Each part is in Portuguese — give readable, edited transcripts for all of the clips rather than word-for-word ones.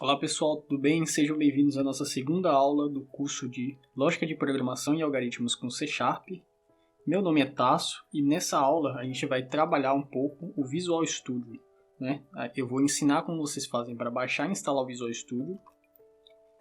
Olá pessoal, tudo bem? Sejam bem-vindos à nossa segunda aula do curso de Lógica de Programação e Algoritmos com C#. Meu nome é Tasso e nessa aula a gente vai trabalhar um pouco o Visual Studio, né? Eu vou ensinar como vocês fazem para baixar e instalar o Visual Studio.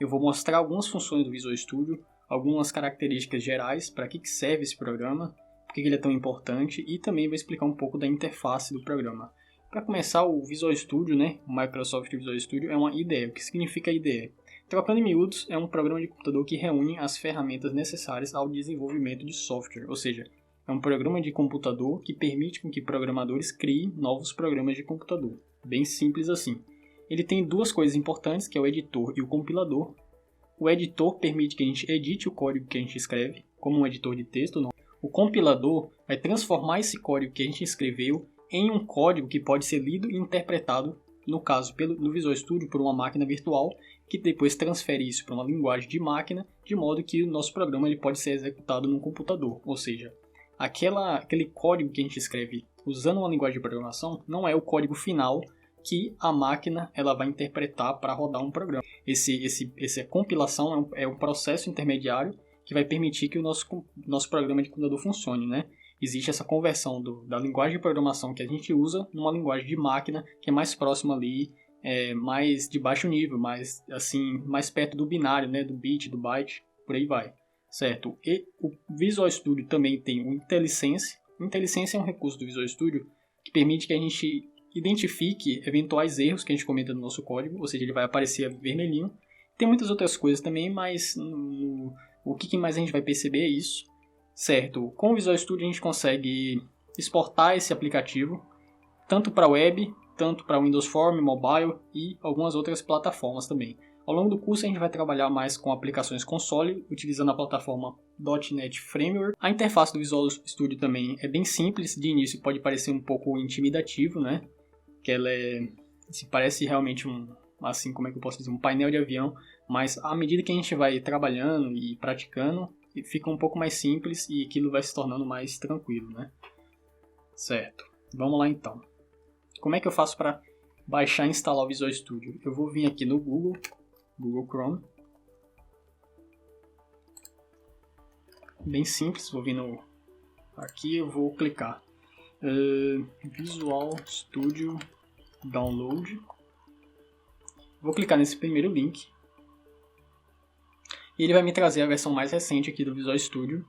Eu vou mostrar algumas funções do Visual Studio, algumas características gerais, para que serve esse programa, por que ele é tão importante e também vou explicar um pouco da interface do programa. Para começar, o Visual Studio, né, o Microsoft Visual Studio, é uma IDE. O que significa IDE? Trocando em miúdos, é um programa de computador que reúne as ferramentas necessárias ao desenvolvimento de software, ou seja, é um programa de computador que permite que programadores criem novos programas de computador. Bem simples assim. Ele tem duas coisas importantes, que é o editor e o compilador. O editor permite que a gente edite o código que a gente escreve, como um editor de texto. Não. O compilador vai transformar esse código que a gente escreveu em um código que pode ser lido e interpretado, no caso no Visual Studio, por uma máquina virtual, que depois transfere isso para uma linguagem de máquina, de modo que o nosso programa ele pode ser executado num computador. Ou seja, aquele código que a gente escreve usando uma linguagem de programação não é o código final que a máquina ela vai interpretar para rodar um programa. Essa compilação é um processo intermediário que vai permitir que o nosso programa de computador funcione, né? Existe essa conversão da linguagem de programação que a gente usa numa linguagem de máquina que é mais próxima ali, mais de baixo nível, mais perto do binário, né, do bit, do byte, por aí vai, certo? E o Visual Studio também tem o IntelliSense. O IntelliSense é um recurso do Visual Studio que permite que a gente identifique eventuais erros que a gente cometa no nosso código, ou seja, ele vai aparecer vermelhinho. Tem muitas outras coisas também, mas o que mais a gente vai perceber é isso. Certo, com o Visual Studio a gente consegue exportar esse aplicativo tanto para web, tanto para Windows Phone, mobile e algumas outras plataformas também. Ao longo do curso a gente vai trabalhar mais com aplicações console, utilizando a plataforma .NET Framework. A interface do Visual Studio também é bem simples, de início pode parecer um pouco intimidativo, né? Que ela se parece realmente um painel de avião, mas à medida que a gente vai trabalhando e praticando, fica um pouco mais simples e aquilo vai se tornando mais tranquilo, né? Certo, vamos lá então. Como é que eu faço para baixar e instalar o Visual Studio? Eu vou vir aqui no Google Chrome. Bem simples, vou vir aqui, eu vou clicar Visual Studio Download. Vou clicar nesse primeiro link. E ele vai me trazer a versão mais recente aqui do Visual Studio.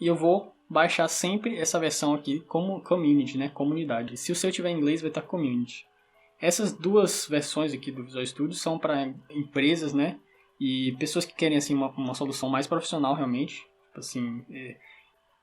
E eu vou baixar sempre essa versão aqui como Community, né? Comunidade. Se o seu tiver em inglês, vai estar Community. Essas duas versões aqui do Visual Studio são para empresas, né? E pessoas que querem assim, uma solução mais profissional realmente. Assim,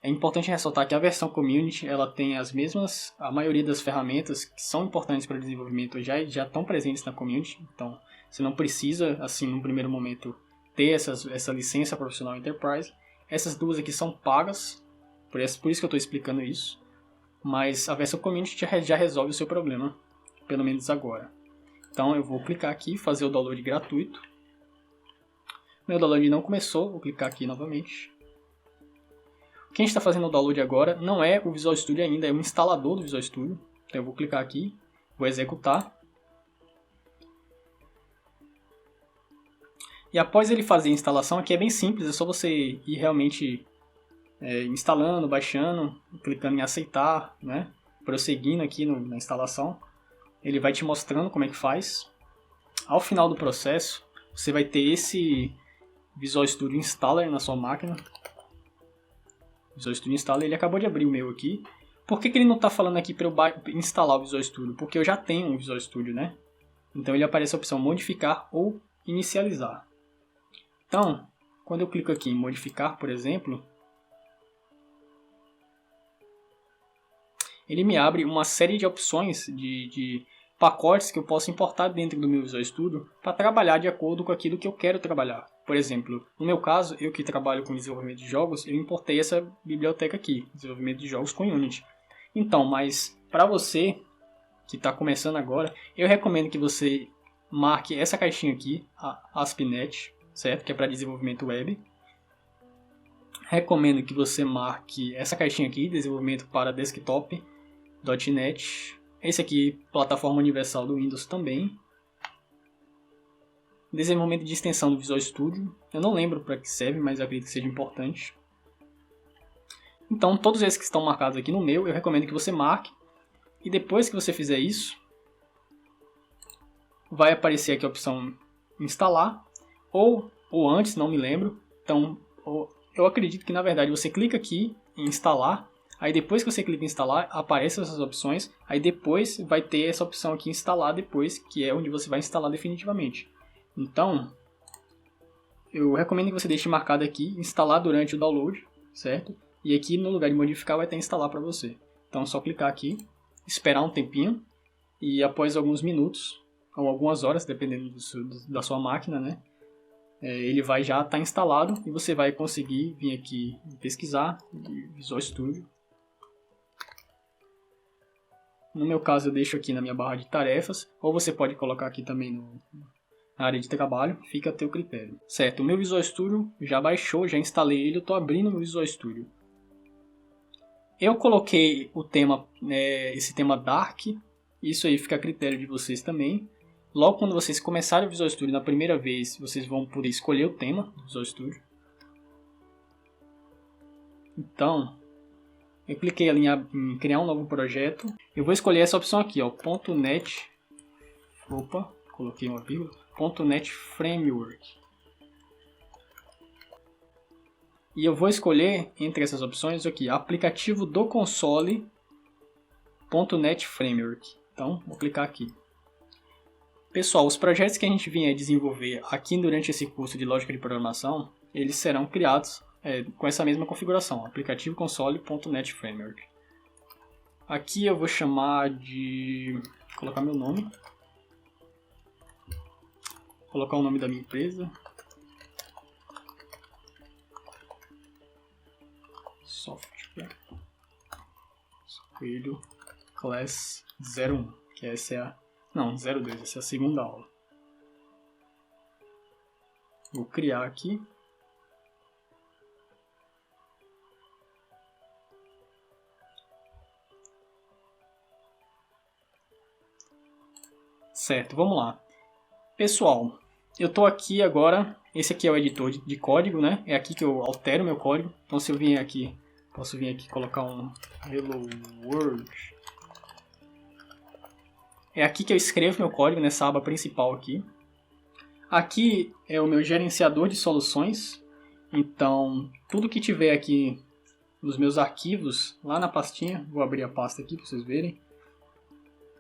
é importante ressaltar que a versão Community ela tem a maioria das ferramentas que são importantes para o desenvolvimento já estão presentes na Community. Então, você não precisa, assim, num primeiro momento, ter essa licença profissional Enterprise. Essas duas aqui são pagas, por isso que eu estou explicando isso. Mas a versão Community já resolve o seu problema, pelo menos agora. Então eu vou clicar aqui, fazer o download gratuito. Meu download não começou, vou clicar aqui novamente. O que a gente está fazendo o download agora não é o Visual Studio ainda, é o instalador do Visual Studio. Então eu vou clicar aqui, vou executar. E após ele fazer a instalação, aqui é bem simples, é só você ir realmente instalando, baixando, clicando em aceitar, né? Prosseguindo aqui na instalação. Ele vai te mostrando como é que faz. Ao final do processo, você vai ter esse Visual Studio Installer na sua máquina. Visual Studio Installer, ele acabou de abrir o meu aqui. Por que ele não está falando aqui para eu instalar o Visual Studio? Porque eu já tenho um Visual Studio, né? Então ele aparece a opção modificar ou inicializar. Então, quando eu clico aqui em modificar, por exemplo, ele me abre uma série de opções de pacotes que eu posso importar dentro do meu Visual Studio para trabalhar de acordo com aquilo que eu quero trabalhar. Por exemplo, no meu caso, eu que trabalho com desenvolvimento de jogos, eu importei essa biblioteca aqui, desenvolvimento de jogos com Unity. Então, mas para você que está começando agora, eu recomendo que você marque essa caixinha aqui, a ASP.NET, certo? Que é para desenvolvimento web. Recomendo que você marque essa caixinha aqui, desenvolvimento para desktop, .NET. Esse aqui, plataforma universal do Windows também. Desenvolvimento de extensão do Visual Studio. Eu não lembro para que serve, mas eu acredito que seja importante. Então, todos esses que estão marcados aqui no meu, eu recomendo que você marque. E depois que você fizer isso, vai aparecer aqui a opção instalar. Ou antes, não me lembro. Então, eu acredito que na verdade você clica aqui em instalar. Aí depois que você clica em instalar, aparecem essas opções. Aí depois vai ter essa opção aqui instalar depois, que é onde você vai instalar definitivamente. Então, eu recomendo que você deixe marcado aqui instalar durante o download, certo? E aqui no lugar de modificar vai ter instalar para você. Então é só clicar aqui, esperar um tempinho e após alguns minutos ou algumas horas, dependendo da sua máquina, né? Ele vai já estar instalado e você vai conseguir vir aqui pesquisar Visual Studio. No meu caso eu deixo aqui na minha barra de tarefas, ou você pode colocar aqui também na área de trabalho, fica a teu critério. Certo, o meu Visual Studio já baixou, já instalei ele, eu estou abrindo o meu Visual Studio. Eu coloquei o tema, esse tema Dark, isso aí fica a critério de vocês também. Logo quando vocês começarem o Visual Studio na primeira vez, vocês vão poder escolher o tema do Visual Studio. Então, eu cliquei ali em criar um novo projeto. Eu vou escolher essa opção aqui, ó, .NET. Opa, coloquei uma vírgula. .NET Framework. E eu vou escolher entre essas opções aqui, aplicativo do console .NET Framework. Então, vou clicar aqui. Pessoal, os projetos que a gente vinha desenvolver aqui durante esse curso de lógica de programação, eles serão criados com essa mesma configuração, aplicativo console.net framework. Aqui eu vou chamar de... colocar meu nome. Colocar o nome da minha empresa. Software. Coelho Class 01, que essa é a... não, 02, essa é a segunda aula. Vou criar aqui. Certo, vamos lá. Pessoal, eu estou aqui agora, esse aqui é o editor de código, né? É aqui que eu altero meu código. Então se eu vier aqui, posso vir aqui e colocar um Hello World. É aqui que eu escrevo meu código, nessa aba principal aqui. Aqui é o meu gerenciador de soluções. Então, tudo que tiver aqui nos meus arquivos, lá na pastinha, vou abrir a pasta aqui para vocês verem.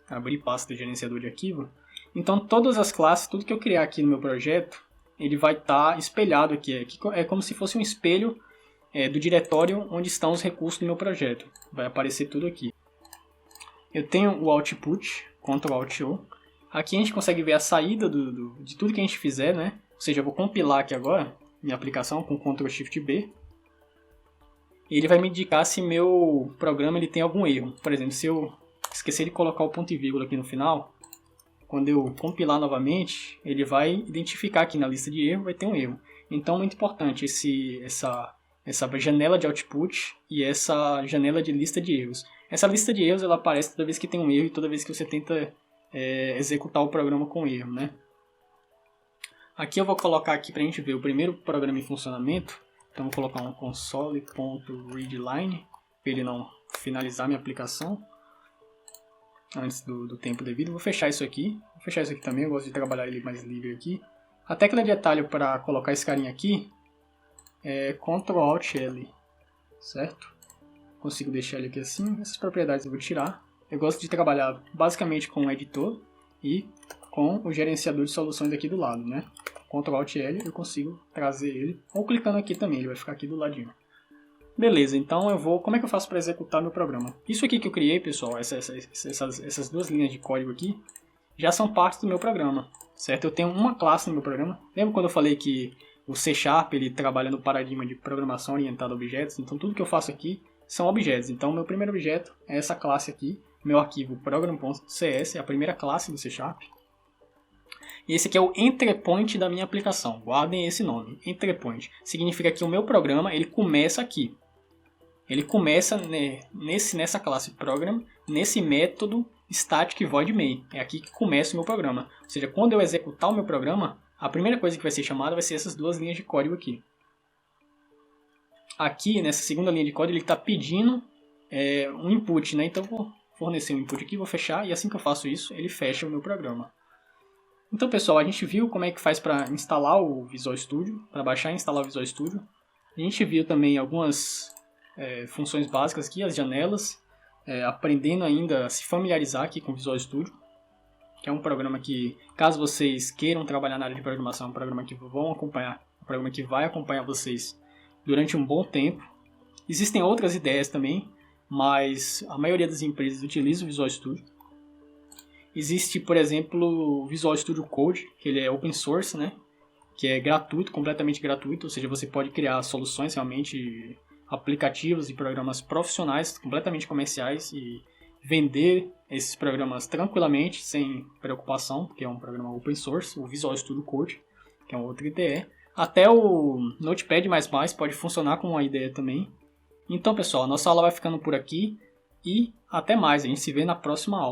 Abrir pasta de gerenciador de arquivo. Então, todas as classes, tudo que eu criar aqui no meu projeto, ele vai estar espelhado aqui. É como se fosse um espelho do diretório onde estão os recursos do meu projeto. Vai aparecer tudo aqui. Eu tenho o output, Ctrl Alt O. Aqui a gente consegue ver a saída de tudo que a gente fizer, né? Ou seja, eu vou compilar aqui agora minha aplicação com Ctrl Shift B. E ele vai me indicar se meu programa ele tem algum erro. Por exemplo, se eu esquecer de colocar o ponto e vírgula aqui no final, quando eu compilar novamente, ele vai identificar aqui na lista de erro, vai ter um erro. Então, muito importante essa janela de output e essa janela de lista de erros. Essa lista de erros ela aparece toda vez que tem um erro e toda vez que você tenta executar o programa com erro, né? Aqui eu vou colocar aqui para a gente ver o primeiro programa em funcionamento. Então, vou colocar um console.readline para ele não finalizar minha aplicação antes do tempo devido. Vou fechar isso aqui. Vou fechar isso aqui também, eu gosto de trabalhar ele mais livre aqui. A tecla de atalho para colocar esse carinha aqui é Ctrl Alt L, certo? Consigo deixar ele aqui assim. Essas propriedades eu vou tirar. Eu gosto de trabalhar basicamente com o editor e com o gerenciador de soluções aqui do lado, né? Ctrl Alt L eu consigo trazer ele, ou clicando aqui também, ele vai ficar aqui do ladinho. Beleza, então como é que eu faço para executar meu programa? Isso aqui que eu criei, pessoal, essas duas linhas de código aqui, já são partes do meu programa, certo? Eu tenho uma classe no meu programa. Lembra quando eu falei que o C# ele trabalha no paradigma de programação orientada a objetos? Então tudo que eu faço aqui são objetos. Então meu primeiro objeto é essa classe aqui, meu arquivo program.cs, é a primeira classe do C#. E esse aqui é o entry point da minha aplicação. Guardem esse nome, entry point. Significa que o meu programa ele começa aqui. Ele começa nessa classe program, nesse método static void main. É aqui que começa o meu programa. Ou seja, quando eu executar o meu programa, A primeira coisa que vai ser chamada vai ser essas duas linhas de código aqui. Aqui, nessa segunda linha de código, ele está pedindo um input, né? Então, eu vou fornecer um input aqui, vou fechar, e assim que eu faço isso, ele fecha o meu programa. Então, pessoal, a gente viu como é que faz para instalar o Visual Studio, para baixar e instalar o Visual Studio. A gente viu também algumas funções básicas aqui, as janelas, aprendendo ainda a se familiarizar aqui com o Visual Studio, que é um programa que, caso vocês queiram trabalhar na área de programação, é um programa que vão acompanhar, um programa que vai acompanhar vocês durante um bom tempo. Existem outras ideias também, mas a maioria das empresas utiliza o Visual Studio. Existe, por exemplo, o Visual Studio Code, que ele é open source, né? Que é gratuito, completamente gratuito, ou seja, você pode criar soluções realmente, aplicativos e programas profissionais, completamente comerciais, e vender esses programas tranquilamente, sem preocupação, porque é um programa open source, o Visual Studio Code, que é uma outra IDE. Até o Notepad++ pode funcionar como uma IDE também. Então, pessoal, a nossa aula vai ficando por aqui e até mais, a gente se vê na próxima aula.